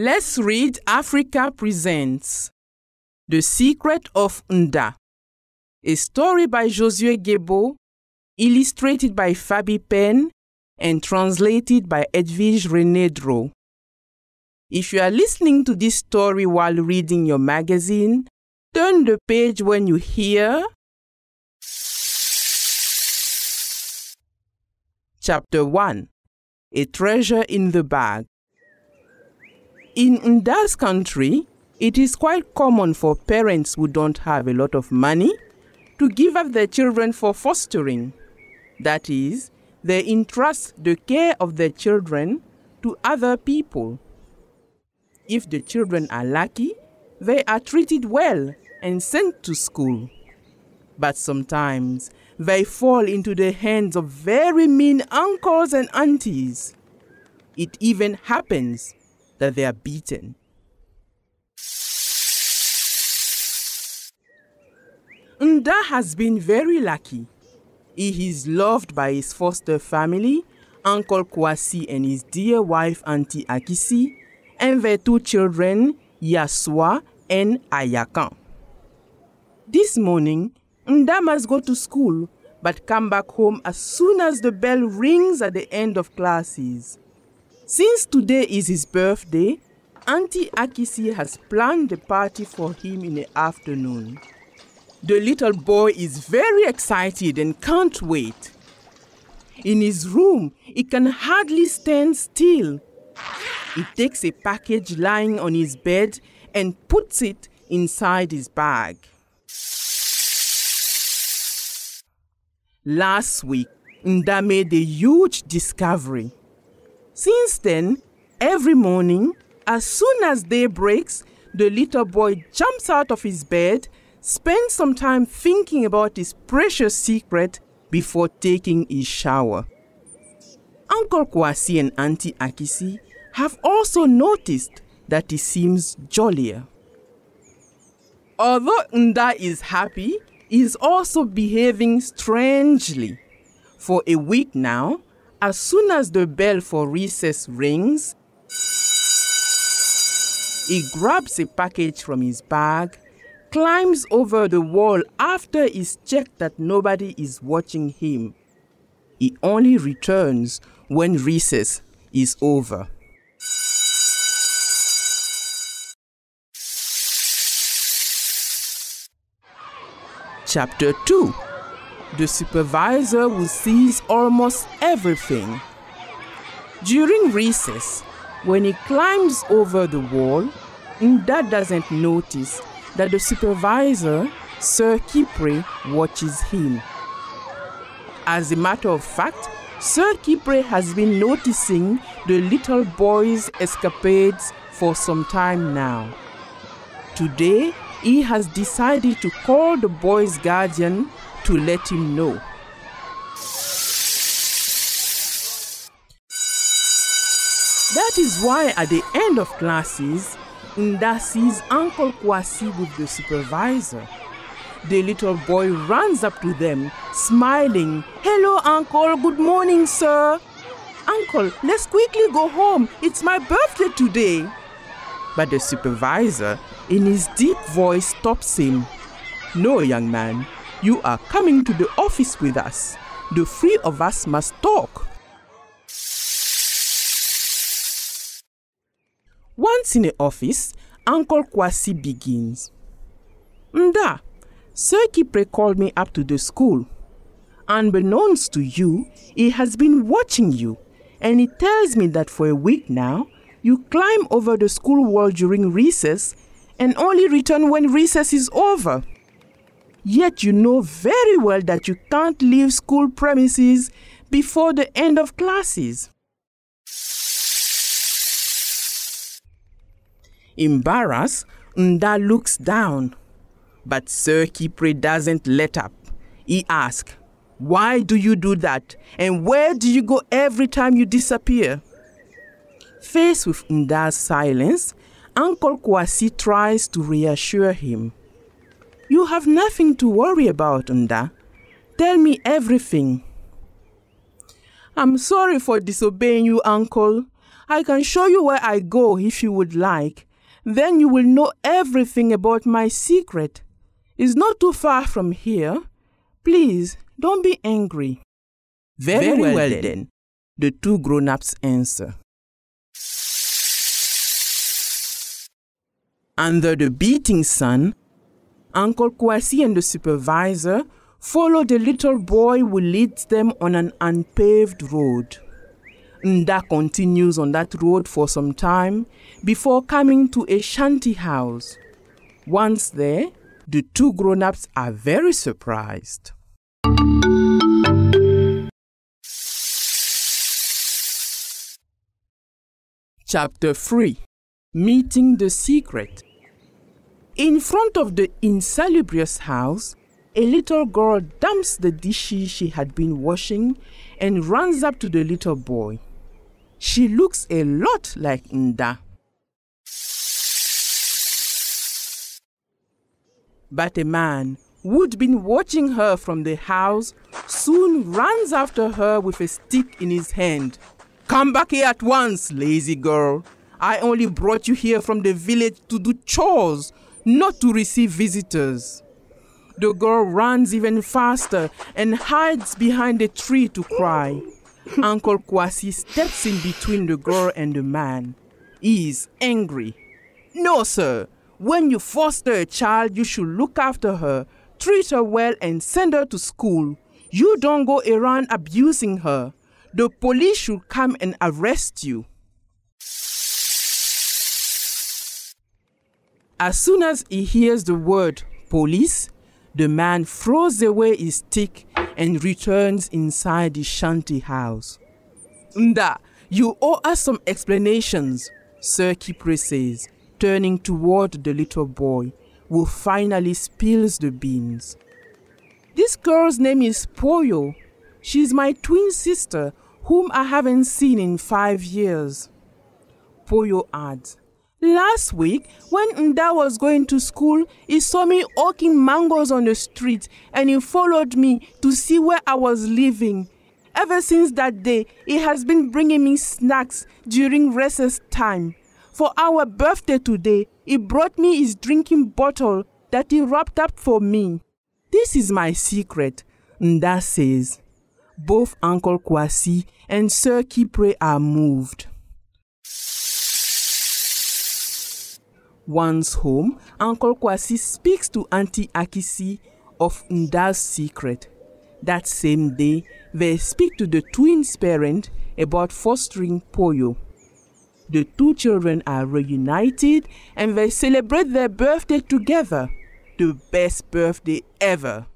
Let's read Africa Presents The Secret of Nda, a story by Josué Gebo, illustrated by Fabi Pen, and translated by Edwige Renedro. If you are listening to this story while reading your magazine, turn the page when you hear Chapter 1, A Treasure in the Bag. In Nda's country, it is quite common for parents who don't have a lot of money to give up their children for fostering. That is, they entrust the care of their children to other people. If the children are lucky, they are treated well and sent to school. But sometimes they fall into the hands of very mean uncles and aunties. It even happens that they are beaten. Nda has been very lucky. He is loved by his foster family, Uncle Kwasi and his dear wife Auntie Akisi, and their two children, Yaswa and Ayakan. This morning, Nda must go to school, but come back home as soon as the bell rings at the end of classes. Since today is his birthday, Auntie Akisi has planned a party for him in the afternoon. The little boy is very excited and can't wait. In his room, he can hardly stand still. He takes a package lying on his bed and puts it inside his bag. Last week, Nda made a huge discovery. Since then, every morning, as soon as day breaks, the little boy jumps out of his bed, spends some time thinking about his precious secret before taking his shower. Uncle Kwasi and Auntie Akisi have also noticed that he seems jollier. Although Nda is happy, he is also behaving strangely. For a week now, as soon as the bell for recess rings, he grabs a package from his bag, climbs over the wall after he's checked that nobody is watching him. He only returns when recess is over. Chapter 2. The supervisor who sees almost everything. During recess, when he climbs over the wall, Nda doesn't notice that the supervisor, Sir Kipre, watches him. As a matter of fact, Sir Kipre has been noticing the little boy's escapades for some time now. Today, he has decided to call the boy's guardian to let him know. That is why at the end of classes, Nda sees Uncle Kwasi with the supervisor. The little boy runs up to them, smiling. "Hello, Uncle. Good morning, sir." "Uncle, let's quickly go home. It's my birthday today." But the supervisor, in his deep voice, stops him. "No, young man. You are coming to the office with us. The three of us must talk." Once in the office, Uncle Kwasi begins. "Nda, Sir Kipre called me up to the school. Unbeknownst to you, he has been watching you, and he tells me that for a week now, you climb over the school wall during recess and only return when recess is over. Yet you know very well that you can't leave school premises before the end of classes." Embarrassed, Nda looks down. But Sir Kipre doesn't let up. He asks, "Why do you do that? And where do you go every time you disappear?" Faced with Nda's silence, Uncle Kwasi tries to reassure him. "You have nothing to worry about, Nda. Tell me everything." "I'm sorry for disobeying you, Uncle. I can show you where I go if you would like. Then you will know everything about my secret. It's not too far from here. Please, don't be angry." Very well then, the two grown-ups answer. Under the beating sun, Uncle Kwasi and the supervisor follow the little boy who leads them on an unpaved road. Nda continues on that road for some time before coming to a shanty house. Once there, the two grown-ups are very surprised. Chapter 3. Meeting the Secret. In front of the insalubrious house, a little girl dumps the dishes she had been washing and runs up to the little boy. She looks a lot like Nda. But a man who'd been watching her from the house soon runs after her with a stick in his hand. "Come back here at once, lazy girl. I only brought you here from the village to do chores, not to receive visitors." The girl runs even faster and hides behind a tree to cry. Uncle Kwasi steps in between the girl and the man. He is angry. "No, sir. When you foster a child, you should look after her, treat her well, and send her to school. You don't go around abusing her. The police should come and arrest you." As soon as he hears the word police, the man throws away his stick and returns inside the shanty house. "Nda, you owe us some explanations," Sir Kipre says, turning toward the little boy, who finally spills the beans. "This girl's name is Poyo. She's my twin sister, whom I haven't seen in 5 years. Poyo adds, "Last week, when Nda was going to school, he saw me hawking mangoes on the street and he followed me to see where I was living. Ever since that day, he has been bringing me snacks during recess time. For our birthday today, he brought me his drinking bottle that he wrapped up for me. This is my secret," Nda says. Both Uncle Kwasi and Sir Kipre are moved. Once home, Uncle Kwasi speaks to Auntie Akisi of Nda's secret. That same day, they speak to the twins' parent about fostering Poyo. The two children are reunited and they celebrate their birthday together. The best birthday ever.